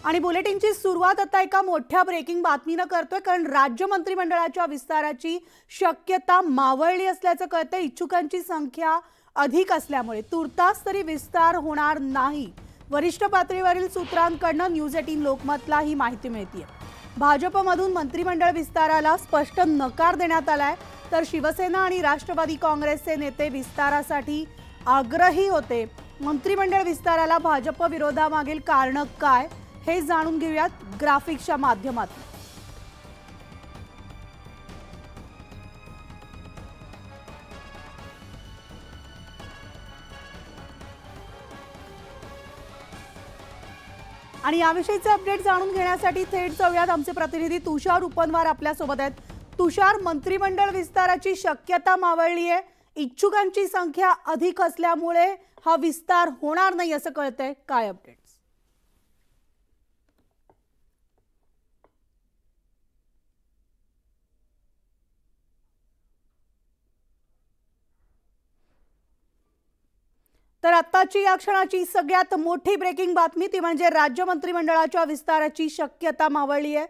आणि बुलेटिनची सुरुवात आता एका मोठ्या ब्रेकिंग बातमीने करतोय, कारण राज्य मंत्रिमंडळाच्या विस्ताराची शक्यता मावळली असल्याचं कळतंय। इच्छुकांची संख्या अधिक असल्यामुळे तुर्तास तरी विस्तार होणार नाही। वरिष्ठ पातळीवरील सूत्रांकडून न्यूज 18 लोकमतला ही माहिती मिळते। भाजपमधून मंत्रिमंडळ विस्ताराला स्पष्ट नकार देण्यात आलाय, तर शिवसेना आणि राष्ट्रवादी काँग्रेसचे नेते विस्तारासाठी आग्रही होते। मंत्रिमंडळ विस्ताराला भाजप विरोधामागील कारण काय हे जाणून घेऊयात ग्राफिक्सच्या माध्यमातून। आणि याविषयीचे अपडेट जाणून घेण्यासाठी थेट जाऊयात। आमचे प्रतिनिधी तुषार उपनवार आपल्या सोबत आहेत। तुषार, मंत्रिमंडळ विस्ताराची शक्यता मावळली आहे, इच्छुकांची संख्या अधिक असल्यामुळे हा विस्तार होणार नाही असं कळतंय, काय अपडेट्स? तर आत्ताची या क्षणाची सगळ्यात मोठी ब्रेकिंग बातमी ती म्हणजे राज्य मंत्रिमंडळाच्या विस्ताराची शक्यता मावळली आहे।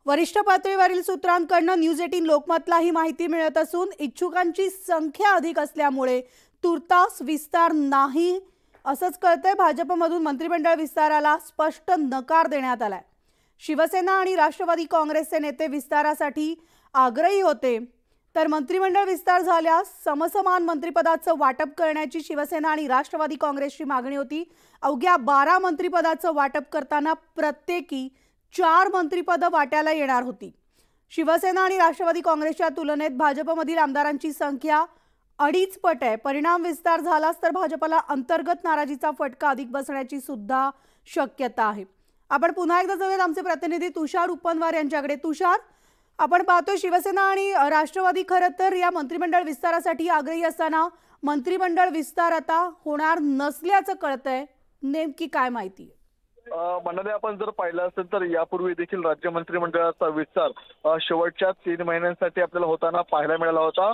वरिष्ठ पातळीवरील सूत्रांकडून न्यूज 18 लोकमतला ही माहिती मिळत असून इच्छुकांची संख्या अधिक असल्यामुळे तुर्तास विस्तार नाही असंच कळतंय। भाजपमधून मंत्रिमंडळ विस्ताराला स्पष्ट नकार देण्यात आलाय। शिवसेना आणि राष्ट्रवादी काँग्रेसचे नेते विस्तारासाठी आग्रही होते, तर मंत्रिमंडळ विस्तार झाल्यास समसमान मंत्रिपदाचं वाटप करण्याची शिवसेना आणि राष्ट्रवादी काँग्रेसची मागणी होती। अवघ्या 12 मंत्रिपदाचं वाटप करताना प्रत्येकी 4 मंत्रिपदं वाट्याला येणार होती। शिवसेना आणि राष्ट्रवादी काँग्रेसच्या तुलनेत भाजपमधील आमदारांची संख्या 2.5 पट आहे। परिणाम विस्तार झालाच तर भाजपला अंतर्गत नाराजीचा फटका अधिक बसण्याची सुद्धा शक्यता आहे। आपण पुन्हा एकदा जाऊयात आमचे प्रतिनिधी तुषार उपनवार यांच्याकडे। तुषार, आपण पाहतोय शिवसेना आणि राष्ट्रवादी खरं तर या मंत्रिमंडळ विस्तारासाठी आग्रही असताना मंत्रिमंडळ विस्तार आता होणार नसल्याचं कळतंय, नेमकी काय माहिती? मंडळी, आपण जर पाहिलं असेल तर यापूर्वी देखील राज्य मंत्रिमंडळाचा विस्तार शेवटच्या 3 महिन्यांसाठी आपल्याला होताना पाहायला मिळाला होता।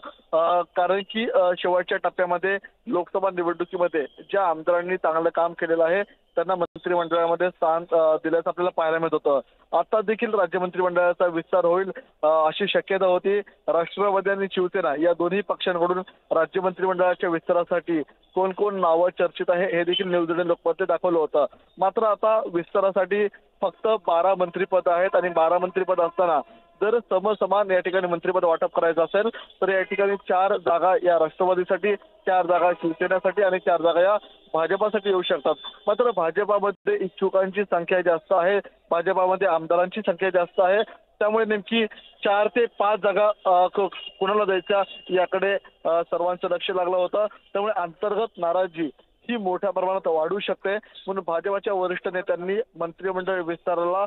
कारण की शेवटच्या टप्प्यामध्ये लोकसभा निवडणुकीमध्ये ज्या आमदारांनी चांगलं काम केलेलं आहे त्यांना मंत्रिमंडळामध्ये स्थान दिल्याचं आपल्याला पाहायला मिळत होतं। आता देखील राज्य मंत्रिमंडळाचा विस्तार होईल अशी शक्यता होती। राष्ट्रवादी आणि शिवसेना या दोन्ही पक्षांकडून राज्य मंत्रिमंडळाच्या विस्तारासाठी कोण कोण नावं चर्चेत आहे हे देखील न्यूज 18 लोकमतने दाखवलं होतं। मात्र आता विस्तारासाठी फक्त 12 मंत्रिपद आहेत आणि 12 मंत्रिपद असताना जर समसमान या ठिकाणी मंत्रिपद वाटप करायचं असेल तर या ठिकाणी 4 जागा या राष्ट्रवादीसाठी, 4 जागा शिवसेनेसाठी आणि 4 जागा या भाजपासाठी येऊ शकतात। मात्र भाजपामध्ये इच्छुकांची संख्या जास्त आहे, भाजपामध्ये आमदारांची संख्या जास्त आहे, त्यामुळे नेमकी 4 ते 5 जागा कुणाला द्यायच्या याकडे सर्वांचं लक्ष लागलं होतं। त्यामुळे अंतर्गत नाराजी ही मोठ्या प्रमाणात वाढू शकते, म्हणून भाजपच्या वरिष्ठ नेत्यांनी मंत्रिमंडळ विस्ताराला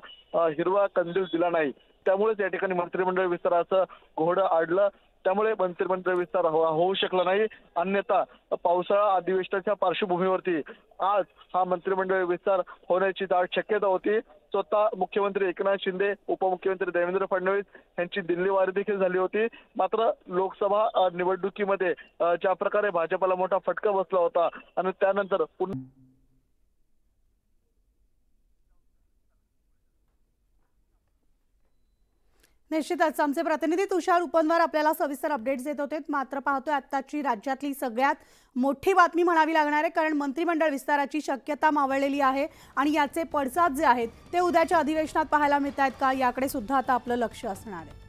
हिरवा कंदील दिला नाही। त्यामुळेच या ठिकाणी मंत्रिमंडळ विस्ताराचं घोडं आडलं, त्यामुळे मंत्रिमंडळ विस्तार होऊ शकला नाही। अन्यथा पावसाळा अधिवेशनाच्या पार्श्वभूमीवरती आज हा मंत्रिमंडळ विस्तार होण्याची दाट शक्यता होती। स्वतः मुख्यमंत्री एकनाथ शिंदे, उपमुख्यमंत्री देवेंद्र फडणवीस यांची दिल्लीवारी देखील झाली होती। मात्र लोकसभा निवडणुकीमध्ये ज्या प्रकारे भाजपला मोठा फटका बसला होता आणि त्यानंतर निश्चितच आमचे प्रतिनिधी तुषार उपनवार आपल्याला सविस्तर अपडेट्स देत होते। मात्र पाहतोय आत्ताची राज्यातली सगळ्यात मोठी बातमी म्हणावी लागणार आहे, कारण मंत्रिमंडळ विस्ताराची शक्यता मावळलेली आहे आणि याचे पडसाद जे आहेत ते उद्याच्या अधिवेशनात पाहायला मिळत आहेत का याकडे सुद्धा आता आपलं लक्ष असणार आहे।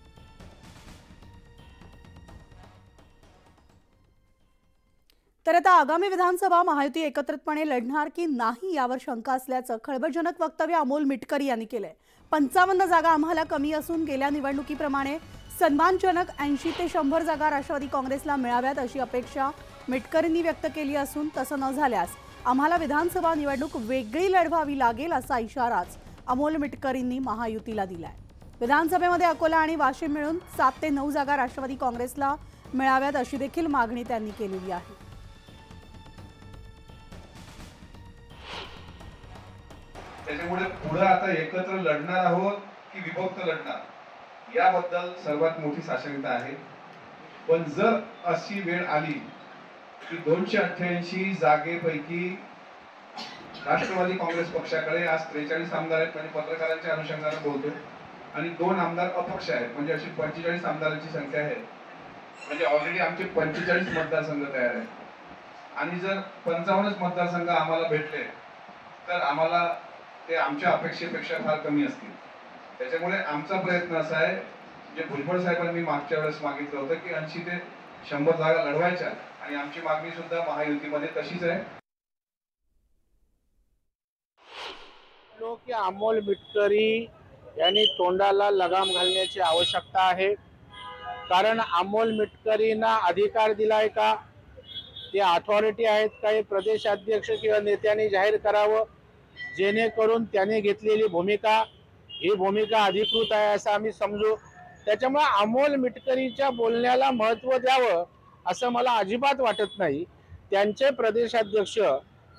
तर आता आगामी विधानसभा महायुती एकत्रितपणे लढणार की नाही यावर शंका असल्याचं खळबळजनक वक्तव्य अमोल मिटकरी यांनी केलंय। 55 जागा आम्हाला कमी असून गेल्या निवडणुकीप्रमाणे सन्मानजनक 80 ते 100 जागा राष्ट्रवादी काँग्रेसला मिळाव्यात अशी अपेक्षा मिटकरींनी व्यक्त केली असून तसं न झाल्यास आम्हाला विधानसभा निवडणूक वेगळी लढवावी लागेल असा इशाराच अमोल मिटकरींनी महायुतीला दिलाय। विधानसभेमध्ये अकोला आणि वाशिम मिळून 7 ते 9 जागा राष्ट्रवादी काँग्रेसला मिळाव्यात अशी देखील मागणी त्यांनी केलेली आहे। त्याच्यामुळे पुढे आता एकत्र लढणार आहोत की विभक्त लढणार याबद्दल सर्वात मोठी साशंकता आहे। पण जर अशी वेळ आली की 288 जागेपैकी राष्ट्रवादी काँग्रेस पक्षाकडे आज 43 आमदार आहेत, म्हणजे पत्रकारांच्या अनुषंगाने बोलतो, आणि 2 आमदार अपक्ष आहेत, म्हणजे अशी 45 आमदारांची संख्या आहे. म्हणजे ऑलरेडी आमचे 45 मतदारसंघ तयार आहेत. आणि जर 55 मतदारसंघ आम्हाला भेटले तर आम्हाला ते आमच्या अपेक्षेपेक्षा फार कमी असतील. त्याच्यामुळे आमचा प्रयत्न असा आहे, जे भुजबळ साहेबांनी मागच्या वेळेस मागितलं होतं की 80 ते 100 जागा लढवायच्या, आणि आमची मागणी सुद्धा महायुतीमध्ये तशीच आहे. की अमोल मिटकरी यांनी तोंडाला लगाम घालण्याची आवश्यकता आहे. कारण अमोल मिटकरींना अधिकार दिलाय का, ते अथॉरिटी आहेत का, हे प्रदेशाध्यक्ष किंवा नेत्यांनी जाहीर करावं, जेणेकरून त्याने घेतलेली भूमिका ही भूमिका अधिकृत आहे असं आम्ही समजू. त्याच्यामुळे अमोल मिटकरीच्या बोलण्याला महत्त्व द्यावं असं मला अजिबात वाटत नाही. त्यांचे प्रदेशाध्यक्ष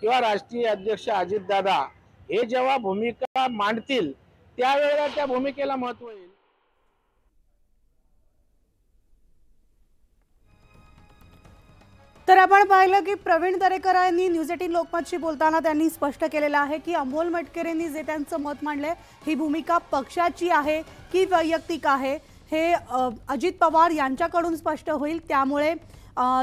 किंवा राष्ट्रीय अध्यक्ष अजितदादा हे जेव्हा भूमिका मांडतील त्यावेळेला त्या भूमिकेला महत्त्व येईल. तर आपण पाहिलं की प्रवीण दरेकर यांनी न्यूज 18 लोकमतशी बोलताना त्यांनी स्पष्ट केलेलं आहे की अमोल मिटकरींनी जे त्यांचं मत मांडलंय ही भूमिका पक्षाची आहे की वैयक्तिक आहे हे अजित पवार यांच्याकडून स्पष्ट होईल. त्यामुळे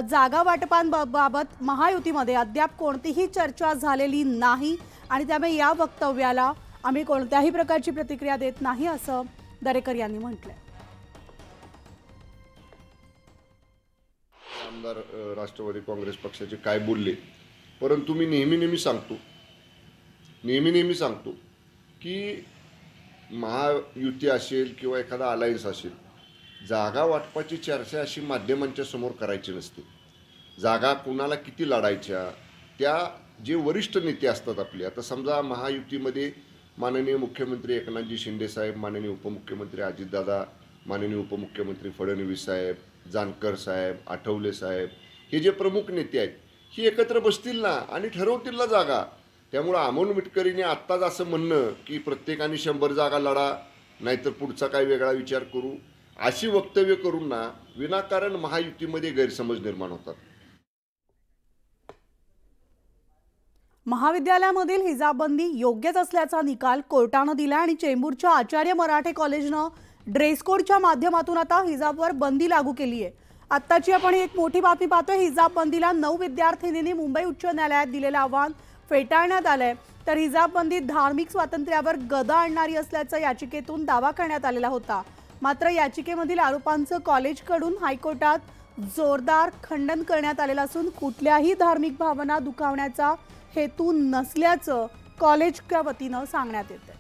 जागा वाटपांबाबत महायुतीमध्ये अद्याप कोणतीही चर्चा झालेली नाही आणि त्यामुळे या वक्तव्याला आम्ही कोणत्याही प्रकारची प्रतिक्रिया देत नाही असं दरेकर यांनी म्हटलंय. आमदार राष्ट्रवादी काँग्रेस पक्षाचे काय बोलले, परंतु मी नेहमी सांगतो की महायुती असेल किंवा एखादा अलायन्स असेल, जागा वाटपाची चर्चा अशी माध्यमांच्या समोर करायची नसते. जागा कुणाला किती लढायच्या त्या जे वरिष्ठ नेते असतात आपले, आता समजा महायुतीमध्ये माननीय मुख्यमंत्री एकनाथजी शिंदे साहेब, माननीय उपमुख्यमंत्री अजितदादा, माननीय उपमुख्यमंत्री फडणवीस साहेब, जानकर साहेब, आठवले साहेब, हे जे प्रमुख नेते आहेत ही एकत्र बसतील ना आणि ठरवतील ना जागा. त्यामुळं अमोल मिटकरीने आत्ताच असं म्हणणं की प्रत्येकाने 100 जागा लढा नाहीतर पुढचा काय वेगळा विचार करू, अशी वक्तव्य करून ना विनाकारण महायुतीमध्ये गैरसमज निर्माण होतात. महाविद्यालयामधील हिजाबबंदी योग्यच असल्याचा निकाल कोर्टानं दिला आणि चेंबूरच्या आचार्य मराठे कॉलेजनं ड्रेस कोडच्या माध्यमातून आता हिजाबवर बंदी लागू केली आहे. आत्ताची आपण एक मोठी बातमी पाहतोय. हिजाब बंदीला 9 विद्यार्थिनींनी मुंबई उच्च न्यायालयात दिलेलं आव्हान फेटाळण्यात आलंय. तर हिजाब बंदी धार्मिक स्वातंत्र्यावर गदा आणणारी असल्याचं याचिकेतून दावा करण्यात आलेला होता. मात्र याचिकेमधील आरोपांचं कॉलेजकडून हायकोर्टात जोरदार खंडन करण्यात आलेलं असून कुठल्याही धार्मिक भावना दुखावण्याचा हेतू नसल्याचं कॉलेजच्या वतीनं सांगण्यात येतं.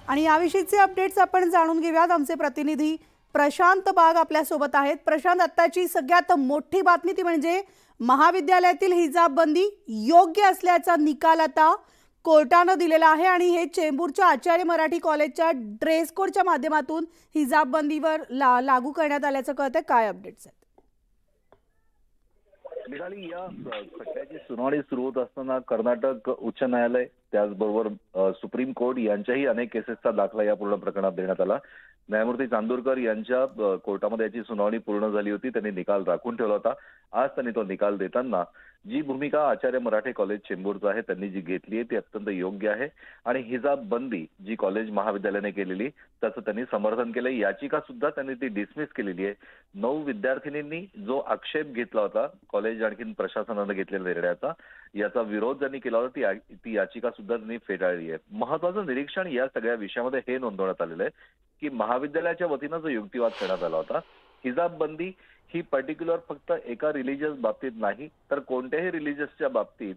आणि याविषयीचे अपडेट्स आपण जाणून घेऊयात. आमचे प्रतिनिधी प्रशांत बाग आपल्या सोबत आहेत. प्रशांत, आत्ताची सगळ्यात मोठी बातमी ती म्हणजे महाविद्यालयातील हिजाब बंदी योग्य असल्याचा निकाल आता कोर्टानं दिलेला आहे आणि हे चेंबूरच्या आचार्य मराठी कॉलेजच्या ड्रेस कोडच्या माध्यमातून हिजाब बंदीवर लागू करण्यात आल्याचं कळतंय. काय अपडेट्स आहेत? निघाली या खटल्याची सुनावणी सुरू होत असताना कर्नाटक उच्च न्यायालय त्याचबरोबर सुप्रीम कोर्ट यांच्याही अनेक केसेसचा दाखला या पूर्ण प्रकरणात देण्यात आला. न्यायमूर्ती चांदोरकर यांच्या कोर्टामध्ये याची सुनावणी पूर्ण झाली होती. त्यांनी निकाल राखून ठेवला होता. आज त्यांनी तो निकाल देताना जी भूमिका आचार्य मराठे कॉलेज चेंबूरचं आहे त्यांनी जी घेतली आहे ती अत्यंत योग्य आहे आणि हिजाब बंदी जी कॉलेज महाविद्यालयाने केलेली त्याचं त्यांनी समर्थन केलं. याचिका सुद्धा त्यांनी ती डिसमिस केलेली आहे. 9 विद्यार्थिनींनी जो आक्षेप घेतला होता कॉलेज आणखीन प्रशासनानं घेतलेल्या निर्णयाचा, याचा विरोध ज्यांनी केला होता ती याचिका सुद्धा त्यांनी फेटाळली आहे. महत्वाचं निरीक्षण या सगळ्या विषयामध्ये हे नोंदवण्यात आलेलं आहे की महाविद्यालयाच्या वतीनं जो युक्तिवाद करण्यात आला होता, हिजाब बंदी ही पर्टिक्युलर फक्त एका रिलिजियस बाबतीत नाही तर कोणत्याही रिलिजियसच्या बाबतीत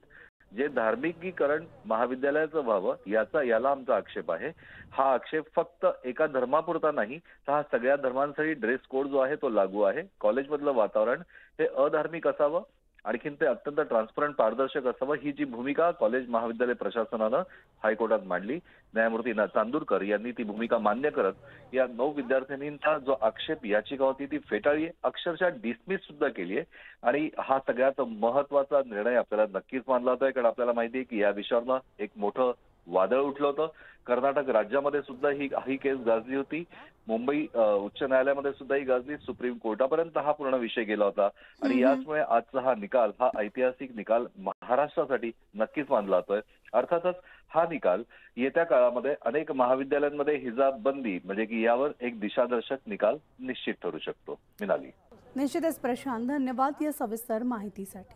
जे धार्मिकीकरण महाविद्यालयाचं व्हावं याला आमचा आक्षेप आहे. हा आक्षेप फक्त एका धर्मापुरता नाही तर हा सगळ्या धर्मांसाठी ड्रेस कोड जो आहे तो लागू आहे. कॉलेजमधलं वातावरण हे अधार्मिक असावं, आणखीन ते अत्यंत ट्रान्सपरंट पारदर्शक असावं, ही जी भूमिका कॉलेज महाविद्यालय प्रशासनानं हायकोर्टात मांडली. न्यायमूर्ती चांदूरकर यांनी ती भूमिका मान्य करत या 9 विद्यार्थिनींचा जो आक्षेप याचिका होती ती फेटाळली आहे, अक्षरशः डिसमिस सुद्धा केली आहे. आणि हा सगळ्यात महत्वाचा निर्णय आपल्याला नक्कीच मानला जातोय कारण आपल्याला माहिती आहे की या विषयावर एक मोठं वादळ उठलं होतं. कर्नाटक राज्यामध्ये सुद्धा ही केस गाजली होती. मुंबई उच्च न्यायालयामध्ये सुद्धा ही गाजली. सुप्रीम कोर्टापर्यंत हा पूर्ण विषय गेला होता आणि याचमुळे आजचा हा निकाल, हा ऐतिहासिक निकाल महाराष्ट्रासाठी नक्कीच मानला जातोय. अर्थातच हा निकाल येत्या काळामध्ये अनेक महाविद्यालयांमध्ये हिजाब बंदी म्हणजे की यावर एक दिशादर्शक निकाल निश्चित ठरू शकतो. मिनाली. निश्चितच प्रशांत, धन्यवाद या सविस्तर माहितीसाठी.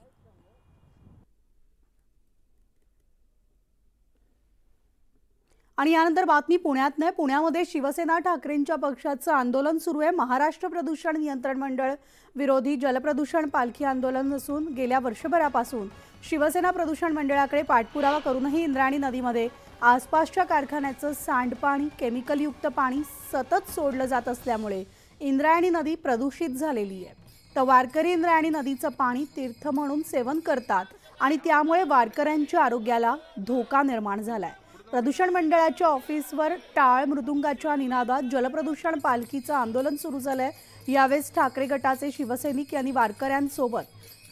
आणि यानंतर बातमी पुण्यात नाही. पुण्यामध्ये शिवसेना ठाकरेंच्या पक्षाचं आंदोलन सुरू आहे. महाराष्ट्र प्रदूषण नियंत्रण मंडळ विरोधी जलप्रदूषण पालखी आंदोलन असून गेल्या वर्षभरापासून शिवसेना प्रदूषण मंडळाकडे पाठपुरावा करूनही इंद्रायणी नदीमध्ये आसपासच्या कारखान्याचं सांडपाणी, केमिकलयुक्त पाणी सतत सोडलं जात असल्यामुळे इंद्रायणी नदी प्रदूषित झालेली आहे. तर वारकरी इंद्रायणी नदीचं पाणी तीर्थ म्हणून सेवन करतात आणि त्यामुळे वारकऱ्यांच्या आरोग्याला धोका निर्माण झालाय. प्रदूषण मंडळाच्या ऑफिसवर टाळ मृदुंगाच्या निनादात जलप्रदूषण पालखीचं आंदोलन सुरू झालंय. यावेळेस ठाकरे गटाचे शिवसैनिक यांनी वारकऱ्यांसोबत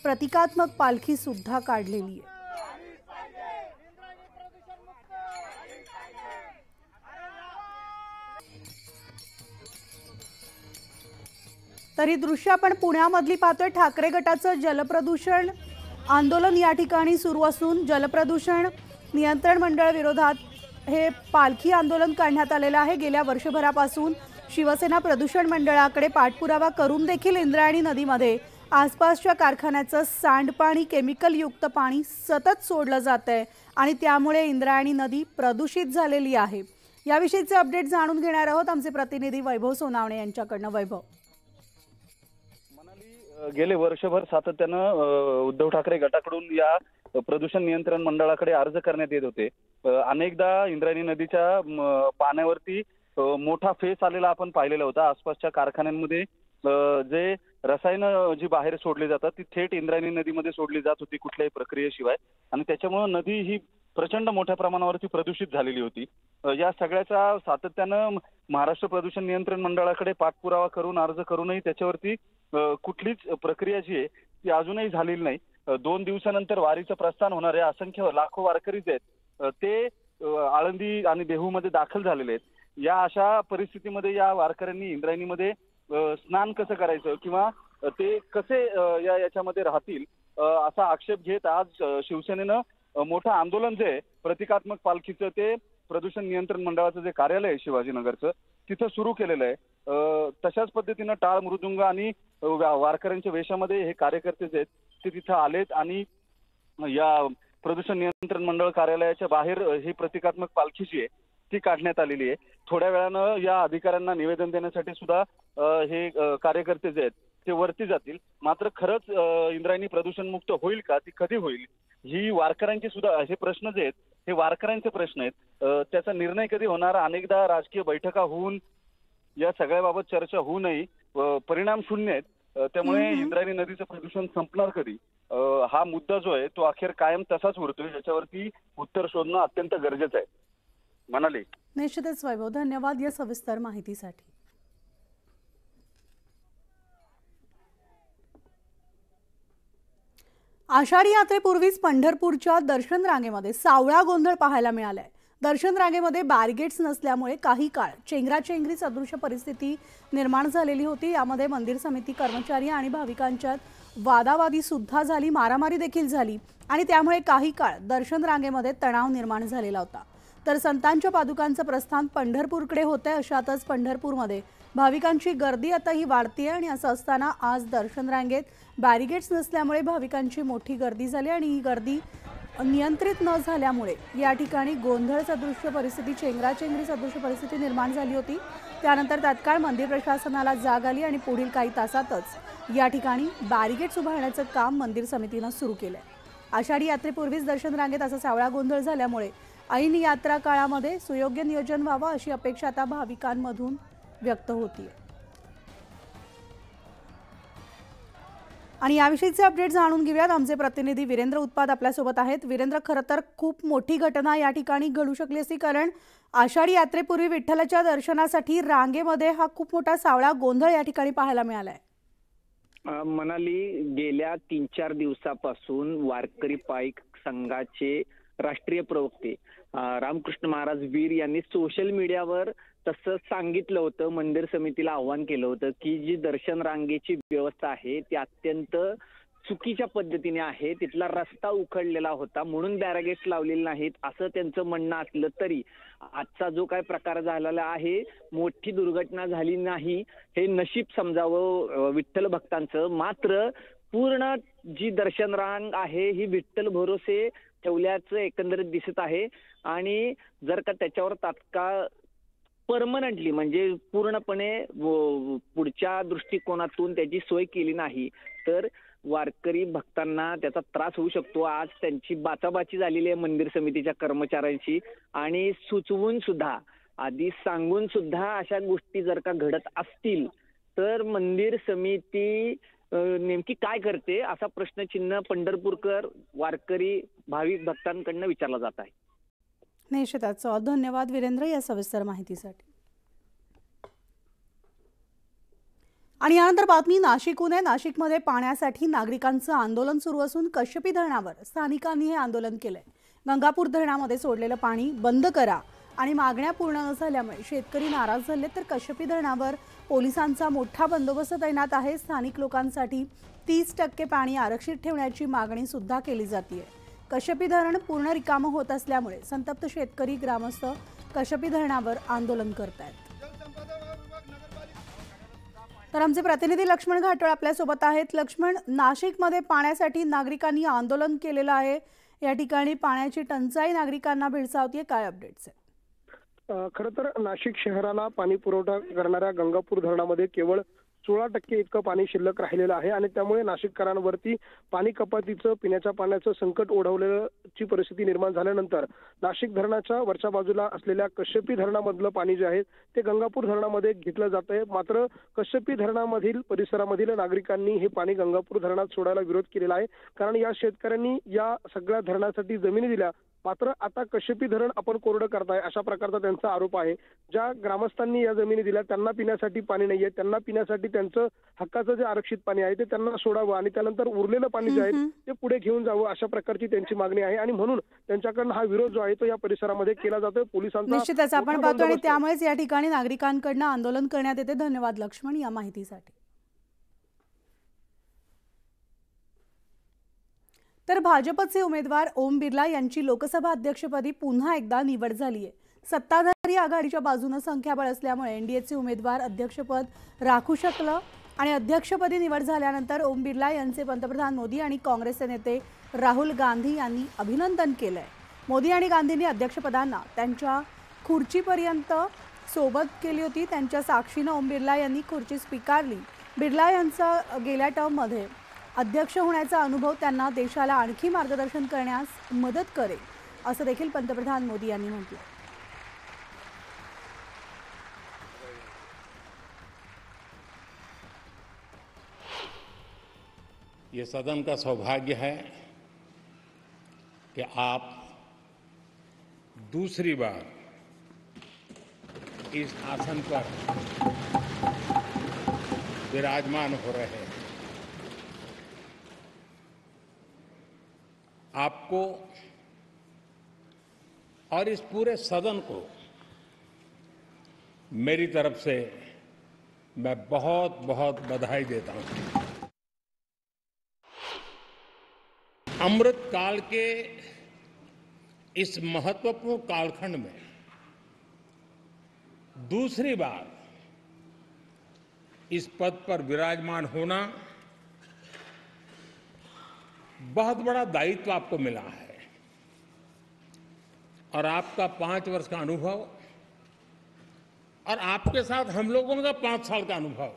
प्रतिकात्मक पालखी सुद्धा काढलेली आहे. तरी दृश्य आपण पुण्यामधली पाहतोय. ठाकरे गटाचं जलप्रदूषण आंदोलन या ठिकाणी सुरू असून जलप्रदूषण नियंत्रण मंडळ विरोधात हे पालखी आंदोलन काढण्यात आलेलं आहे. गेल्या वर्षभरापासून शिवसेना प्रदूषण मंडळाकडे पाठपुरावा करून देखील इंद्रायणी नदीमध्ये आसपासच्या कारखान्याचं सांडपाणी, केमिकलयुक्त पाणी सतत सोडलं जात आहे आणि त्यामुळे इंद्रायणी नदी प्रदूषित झालेली आहे. याविषयीचे अपडेट जाणून घेणार आहोत आमचे प्रतिनिधी वैभव सोनावणे यांच्याकडनं. वैभव. गेले वर्षभर सातत्यानं उद्धव ठाकरे गटाकडून या प्रदूषण नियंत्रण मंडळाकडे अर्ज करण्यात येत होते. अनेकदा इंद्रायणी नदीच्या पाण्यावरती मोठा फेस आलेला आपण पाहिलेला होता. आसपासच्या कारखान्यांमध्ये जे रसायनं जी बाहेर सोडली जातात ती थेट इंद्रायणी नदीमध्ये सोडली जात होती कुठल्याही प्रक्रियेशिवाय आणि त्याच्यामुळे नदी ही प्रचंड मोठ्या प्रमाणावरती प्रदूषित झालेली होती. या सगळ्याचा सातत्यानं महाराष्ट्र प्रदूषण नियंत्रण मंडळाकडे पाठपुरावा करून अर्ज करूनही त्याच्यावरती कुठलीच प्रक्रिया जी आहे ती अजूनही झालेली नाही. 2 दिवसानंतर वारीचं प्रस्थान होणार आहे. असंख्य लाखो वारकरी जे आहेत ते आळंदी आणि देहूमध्ये दाखल झालेले आहेत. या अशा परिस्थितीमध्ये या वारकऱ्यांनी इंद्रायणीमध्ये स्नान कसं करायचं किंवा ते कसे याच्यामध्ये राहतील असा आक्षेप घेत आज शिवसेनेनं मोठं आंदोलन जे आहे प्रतिकात्मक पालखीचं ते प्रदूषण नियंत्रण मंडळाचं जे कार्यालय आहे शिवाजीनगरचं तिथं सुरू केलेलं आहे. तशाच पद्धतीनं टाळ मृदुंग आणि वारकऱ्यांच्या वेशामध्ये हे कार्यकर्ते जे आहेत ते तिथं आलेत आणि या प्रदूषण नियंत्रण मंडळ कार्यालयाच्या बाहेर ही प्रतिकात्मक पालखी जी आहे ती काढण्यात आलेली आहे. थोड्या वेळानं या अधिकाऱ्यांना निवेदन देण्यासाठी सुद्धा हे कार्यकर्ते जे आहेत ते वरती जातील. मात्र खरंच इंद्रायणी प्रदूषण मुक्त होईल का, ती कधी होईल, ही वारकऱ्यांचे सुद्धा हे प्रश्न जे आहेत हे वारकऱ्यांचे प्रश्न आहेत. त्याचा निर्णय कधी होणार, अनेकदा राजकीय बैठका होऊन या सगळ्याबाबत चर्चा होऊनही परिणाम शून्य आहेत. त्यामुळे इंद्रायणी नदीचं प्रदूषण संपणार कधी हा मुद्दा जो आहे तो अखेर कायम तसाच उरतोय. याच्यावरती उत्तर शोधणं अत्यंत गरजेचं आहे. म्हणाले. निश्चितच वैभव, धन्यवाद या सविस्तर माहितीसाठी. आषाढी यात्रेपूर्वीच पंढरपूरच्या दर्शन रांगेमध्ये सावळा गोंधळ पाहायला मिळालाय. दर्शन रांगेमध्ये बॅरिगेट्स नसल्यामुळे काही काळ चेंगराचेंगरी सदृश्य परिस्थिती निर्माण झालेली होती. यामध्ये मंदिर समिती कर्मचारी आणि भाविकांच्यात वादावादी सुद्धा झाली, मारामारी देखील झाली आणि त्यामुळे काही काळ दर्शन रांगेमध्ये तणाव निर्माण झालेला होता. तर संतांच्या पादुकांचं प्रस्थान पंढरपूरकडे होतंय. अशातच पंढरपूरमध्ये भाविकांची गर्दी आताही वाढतीये आणि असं असताना आज दर्शन रांगेत बॅरिगेट्स नसल्यामुळे भाविकांची मोठी गर्दी झाली आणि ही गर्दी नियंत्रित न झाल्यामुळे या ठिकाणी गोंधळ सदृश्य परिस्थिती, चेंगराचेंगरी सदृश्य परिस्थिती निर्माण झाली होती. त्यानंतर तात्काळ मंदिर प्रशासनाला जाग आली आणि पुढील काही तासातच या ठिकाणी बॅरिगेट्स उभारण्याचं काम मंदिर समितीनं सुरू केलंय. आषाढी यात्रेपूर्वीच दर्शन रांगेत असा सावळा गोंधळ झाल्यामुळे ऐन यात्रा काळामध्ये सुयोग्य नियोजन व्हावं अशी अपेक्षा आता भाविकांमधून व्यक्त होतीये. आणि याविषयीचे अपडेट जाणून घेऊयात. आमचे प्रतिनिधी वीरेंद्र उत्पाद आपल्यासोबत आहेत. वीरेंद्र, खरं तर खूप मोठी घटना या ठिकाणी घडू शकली असती, कारण आषाढी यात्रेपूर्वी विठ्ठलाच्या दर्शनासाठी रांगेमध्ये हा खूप मोठा सावळा गोंधळ या ठिकाणी पाहायला मिळालाय. मनाली, गेल्या 3-4 दिवसापासून वारकरी पाईक संघाचे राष्ट्रीय प्रवक्ते रामकृष्ण महाराज वीर यांनी सोशल मीडियावर तसं सांगितलं होतं, मंदिर समितीला आव्हान केलं होतं की जी दर्शन रांगेची व्यवस्था आहे ती अत्यंत चुकीच्या पद्धतीने आहे, तिथला रस्ता उखडलेला होता म्हणून बॅरिगेट्स लावलेले नाहीत असं त्यांचं म्हणणं असलं तरी आजचा जो काय प्रकार झालेला आहे, मोठी दुर्घटना झाली नाही हे नशीब समजावं विठ्ठल भक्तांचं. मात्र पूर्ण जी दर्शन रांग आहे ही विठ्ठल भरोसे ठेवल्याचं एकंदरीत दिसत आहे. आणि जर का त्याच्यावर तात्काळ परमनंटली म्हणजे पूर्णपणे पुढच्या दृष्टिकोनातून त्याची सोय केली नाही तर वारकरी भक्तांना त्याचा त्रास होऊ शकतो. आज त्यांची बाचाबाची झालेली आहे मंदिर समितीच्या कर्मचाऱ्यांशी आणि सुचवून सुद्धा आधी सांगून सुद्धा अशा गोष्टी जर का घडत असतील तर मंदिर समिती नेमकी काय करते असा प्रश्नचिन्ह पंढरपूरकर वारकरी भाविक भक्तांकडनं विचारला जात आहे. निश्चितच धन्यवाद वीरेंद्र या सविस्तर माहितीसाठी. आणि यानंतर बातमी नाशिकहून आहे. नाशिकमध्ये पाण्यासाठी नागरिकांचं आंदोलन सुरू असून कश्यपी धरणावर स्थानिकांनी हे आंदोलन केलंय. गंगापूर धरणामध्ये सोडलेलं पाणी बंद करा आणि मागण्या पूर्ण न झाल्यामुळे शेतकरी नाराज झाले तर कश्यपी धरणावर पोलिसांचा मोठा बंदोबस्त तैनात आहे. स्थानिक लोकांसाठी 30% पाणी आरक्षित ठेवण्याची मागणी सुद्धा केली जाते. कश्यपी धरण पूर्ण रिकामं होत असल्यामुळे संतप्त शेतकरी ग्रामस्थ कश्यपी धरणावर आंदोलन करतायत. तर आमचे प्रतिनिधी लक्ष्मण घाटळ आपल्यासोबत आहेत. लक्ष्मण, नाशिकमध्ये पाण्यासाठी नागरिकांनी आंदोलन केलेलं आहे. या ठिकाणी पाण्याची टंचाई नागरिकांना भेडसावते, काय अपडेट्स आहेत? खरं तर नाशिक शहराला पाणी पुरवठा करणाऱ्या गंगापूर धरणामध्ये केवळ 16% इतकं पाणी शिल्लक राहिलेलं आहे आणि त्यामुळे नाशिककरांवरती पाणी कपातीचं पिण्याच्या पाण्याचं संकट ओढवल्याची परिस्थिती निर्माण झाल्यानंतर नाशिक धरणाच्या वरच्या बाजूला असलेल्या कश्यपी धरणामधलं पाणी जे आहे ते गंगापूर धरणामध्ये घेतलं जात आहे. मात्र कश्यपी धरणामधील परिसरामधील नागरिकांनी हे पाणी गंगापूर धरणात सोडायला विरोध केलेला आहे. कारण या शेतकऱ्यांनी या सगळ्या धरणासाठी जमिनी दिल्या, मात्र आता कश्यपी धरण आपण कोरडं करताय अशा प्रकारचा त्यांचा आरोप आहे. ज्या ग्रामस्थांनी या जमिनी दिल्या त्यांना पिण्यासाठी पाणी नाहीये, त्यांना पिण्यासाठी त्यांचं हक्काचं जे आरक्षित पाणी आहे ते त्यांना सोडावं आणि त्यानंतर उरलेलं पाणी जे आहे ते पुढे घेऊन जावं अशा प्रकारची त्यांची मागणी आहे आणि म्हणून त्यांच्याकडनं हा विरोध जो आहे तो या परिसरामध्ये केला जातोय. पोलिसांचा निश्चितच आपण पाहतो आणि त्यामुळेच या ठिकाणी नागरिकांकडनं आंदोलन करण्यात येते. धन्यवाद लक्ष्मण या माहितीसाठी. तर भाजपचे उमेदवार ओम बिर्ला यांची लोकसभा अध्यक्षपदी पुन्हा एकदा निवड झाली आहे. सत्ताधारी आघाडीच्या बाजूने संख्याबळ असल्यामुळे एनडीएचे उमेदवार अध्यक्षपद राखू शकलं आणि अध्यक्षपदी निवड झाल्यानंतर ओम बिर्ला यांचे पंतप्रधान मोदी आणि काँग्रेसचे नेते राहुल गांधी यांनी अभिनंदन केलंय. मोदी आणि गांधींनी अध्यक्षपदांना त्यांच्या खुर्चीपर्यंत सोबत केली होती. त्यांच्या साक्षीनं ओम बिर्ला यांनी खुर्ची स्वीकारली. बिर्ला यांचा गेल्या टर्ममध्ये अध्यक्ष होण्याचा अनुभव त्यांना देशाला आणखी मार्गदर्शन करण्यास मदत करेल असं देखील पंतप्रधान मोदी यांनी म्हटलं. ये सदन का सौभाग्य है कि आप दूसरी बार इस आसन पर विराजमान हो रहे हैं. आपको और इस पूरे सदन को मेरी तरफ से मैं बहुत बहुत बधाई देता हूं. अमृत काल के इस महत्वपूर्ण कालखंड में दूसरी बार इस पद पर विराजमान होना बहुत बड़ा दायित्व आपको मिला है और आपका 5 वर्ष का अनुभव और आपके साथ हम लोगों का 5 साल का अनुभव,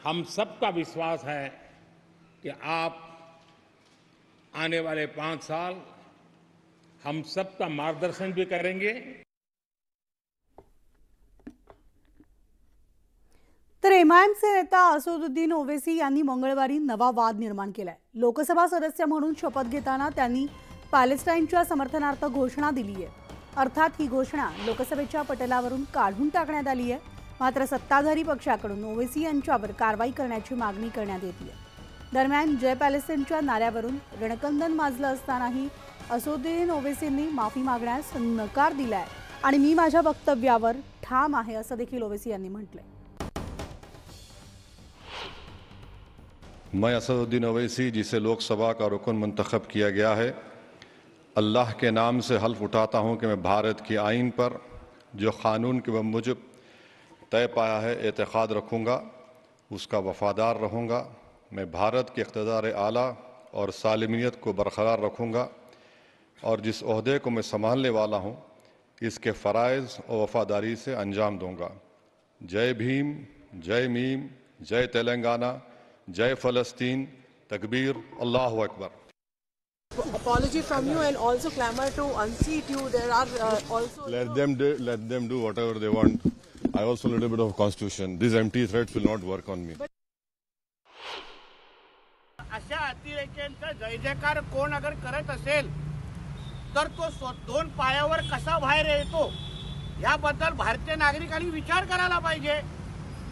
हम सबका विश्वास है कि आप आने वाले 5 साल हम सबका मार्गदर्शन भी करेंगे. तर एमआयएमचे नेता असदुद्दीन ओवैसी यांनी मंगळवारी नवा वाद निर्माण केलाय. लोकसभा सदस्य म्हणून शपथ घेताना त्यांनी पॅलेस्टाईनच्या समर्थनार्थ घोषणा दिली आहे. अर्थात ही घोषणा लोकसभेच्या पटलावरून काढून टाकण्यात आली आहे. मात्र सत्ताधारी पक्षाकडून ओवैसी यांच्यावर कारवाई करण्याची मागणी करण्यात येते. दरम्यान जय पॅलेस्टाईनच्या नाऱ्यावरून रणकंदन माजलं असतानाही असदुद्दीन ओवैसींनी माफी मागण्यास नकार दिलाय आणि मी माझ्या वक्तव्यावर ठाम आहे असं देखील ओवैसी यांनी म्हटलंय. मैं असदुद्दीन ओवैसी, जिसे लोकसभा का रुकन मुंतखब किया गया है, अल्लाह के नाम से हल्फ उठाता हूँ कि मैं भारत की आइन पर जो क़ानून के मुजब तय पाया है एतक़ाद रखूँगा, उसका वफ़ादार रहूँगा. मैं भारत के इक़्तिदार आला और सालिमियत को बरकरार रखूँगा और जिस ओहदे को मैं संभालने वाला हूँ इसके फ़राइज़ और वफ़ादारी से अंजाम दूँगा. जय भीम, जय मीम, जय तेलंगाना, जय फ़लस्तीन, तकबीर, अल्लाहु Akbar. Apology from you and also clamor to unseat you. There are also. Let them do whatever they want. I also a little bit of constitution. These empty threats will not work on me. अशा अतिरेक्यांचा जय जयकार कोण अगर करत असेल तर तो दोन पायावर कसा बाहेर येतो याबद्दल भारतीय नागरिकांनी विचार करायला पाहिजे.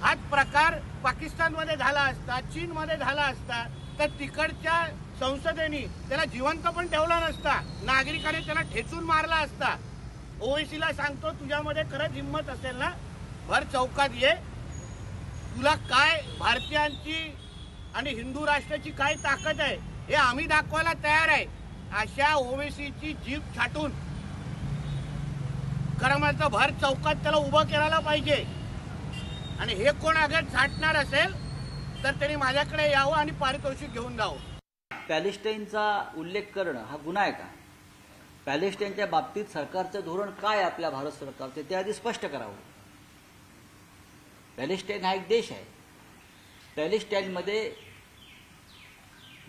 हाच प्रकार पाकिस्तानमध्ये झाला असता, चीनमध्ये झाला असता तर तिकडच्या संसदेने त्याला जिवंत पण ठेवला नसता, नागरिकांनी त्याला ठेचून मारला असता. ओवैसीला सांगतो, तुझ्यामध्ये खरंच हिंमत असेल ना, भर चौकात ये. तुला काय भारतीयांची आणि हिंदू राष्ट्राची काय ताकद आहे हे आम्ही दाखवायला तयार आहे. अशा ओवैसीची जीभ छाटून करमाचं भर चौकात त्याला उभं करायला पाहिजे. आणि हे कोण अगर छाटणार असेल तर त्यांनी माझ्याकडे यावं आणि पारितोषिक घेऊन जावं. पॅलेस्टाईनचा उल्लेख करणं हा गुन्हा आहे का? पॅलेस्टाईनच्या बाबतीत सरकारचं धोरण काय आपल्या भारत सरकारचे ते आधी स्पष्ट करावं. पॅलेस्टाईन हा एक देश आहे. पॅलेस्टाईनमध्ये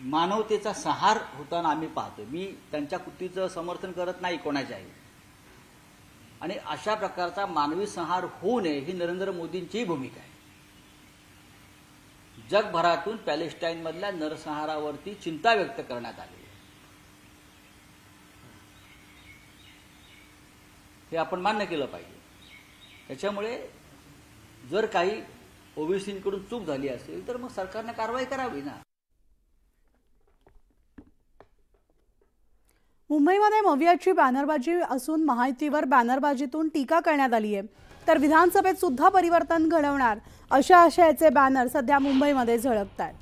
मानवतेचा संहार होताना आम्ही पाहतो. मी त्यांच्या कृतीचं समर्थन करत नाही कोणाच्याही, आणि अशा प्रकारचा मानवी संहार होऊ नये ही नरेंद्र मोदींची भूमिका आहे. जगभरातून पॅलेस्टाईनमधल्या नरसंहारावरती चिंता व्यक्त करण्यात आली. हे आपण मान्य केलं पाहिजे. त्याच्यामुळे जर काही ओबीसींकडून चूक झाली असेल तर मग सरकारने कारवाई करावी ना. मुंबईमध्ये मवियाची बॅनरबाजी असून महायुतीवर बॅनरबाजीतून टीका करण्यात आली आहे. तर विधानसभेत सुद्धा परिवर्तन घडवणार अशा आशयाचे बॅनर सध्या मुंबईमध्ये झळकतात.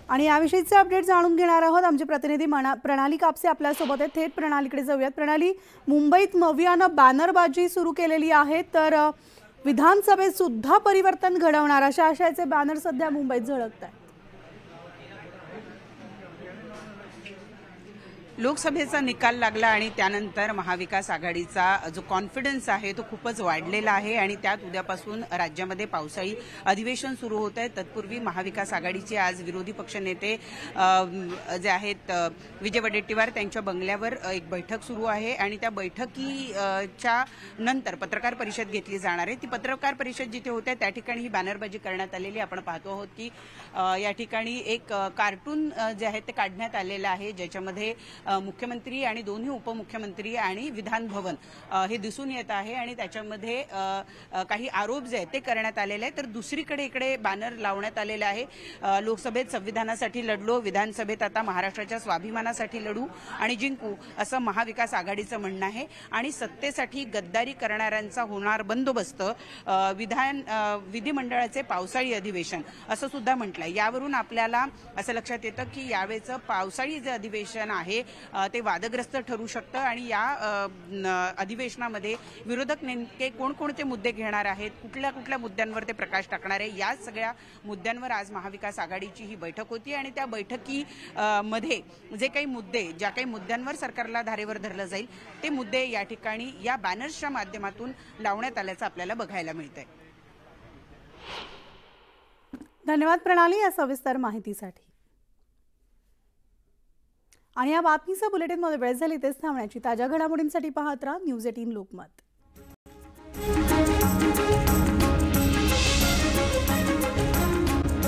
आणि याविषयीचे अपडेट जाणून घेणार आहोत. आमचे प्रतिनिधी प्रणाली कापसे आपल्यासोबत आहेत. थेट प्रणालीकडे जाऊयात. प्रणाली, मुंबईत मवियानं बॅनरबाजी सुरू केलेली आहे, तर विधानसभेत सुद्धा परिवर्तन घडवणार अशा आशयाचे बॅनर सध्या मुंबईत झळकत आहेत. लोकसभेचा निकाल लागला आणि त्यानंतर महाविकास आघाडीचा जो कॉन्फिडन्स आहे तो खूपच वाढलेला आहे आणि त्यात उद्यापासून राज्यामध्ये पावसाळी अधिवेशन सुरू होत आहे. तत्पूर्वी महाविकास आघाडीचे आज विरोधी पक्षनेते जे आहेत विजय वडेट्टीवार त्यांच्या बंगल्यावर एक बैठक सुरू आहे आणि त्या बैठकीच्या नंतर पत्रकार परिषद घेतली जाणार आहे. ती पत्रकार परिषद जिथे होते त्या ठिकाणी ही बॅनरबाजी करण्यात आलेली. आपण पाहतो आहोत की या ठिकाणी एक कार्टून जे आहे ते काढण्यात आलेलं आहे, ज्याच्यामध्ये मुख्यमंत्री आणि दोन्ही उपमुख्यमंत्री आणि विधान भवन हे दिसून येत आहे आणि त्याच्यामध्ये काही आरोप जे आहेत ते करण्यात आलेले आहेत. तर दुसरीकडे इकडे बॅनर लावण्यात आलेले आहे, लोकसभेत संविधानासाठी लढलो, विधानसभेत आता महाराष्ट्राच्या स्वाभिमानासाठी लढू आणि जिंकू असं महाविकास आघाडीचं म्हणणं आहे. आणि सत्तेसाठी गद्दारी करणाऱ्यांचा होणार बंदोबस्त, विधिमंडळाचे पावसाळी अधिवेशन असं सुद्धा म्हटलंय. यावरून आपल्याला असं लक्षात येतं की यावेळेचं पावसाळी जे अधिवेशन आहे ते वादग्रस्त ठरू शकतं आणि या अधिवेशनामध्ये विरोधक नेमके कोणकोणते मुद्दे घेणार आहेत, कुठल्या कुठल्या मुद्द्यांवर ते प्रकाश टाकणार आहे, या सगळ्या मुद्द्यांवर आज महाविकास आघाडीची ही बैठक होती. आणि त्या बैठकीमध्ये जे काही मुद्दे, ज्या काही मुद्द्यांवर सरकारला धारेवर धरलं जाईल ते मुद्दे या ठिकाणी या बॅनर्सच्या माध्यमातून लावण्यात आल्याचं आपल्याला बघायला मिळतंय. धन्यवाद प्रणाली या सविस्तर माहितीसाठी. आणि या बातमीचा बुलेटिनमध्ये वेळ झाली तेच थांबण्याची. ताज्या घडामोडींसाठी पाहत राहा न्यूज 18 लोकमत.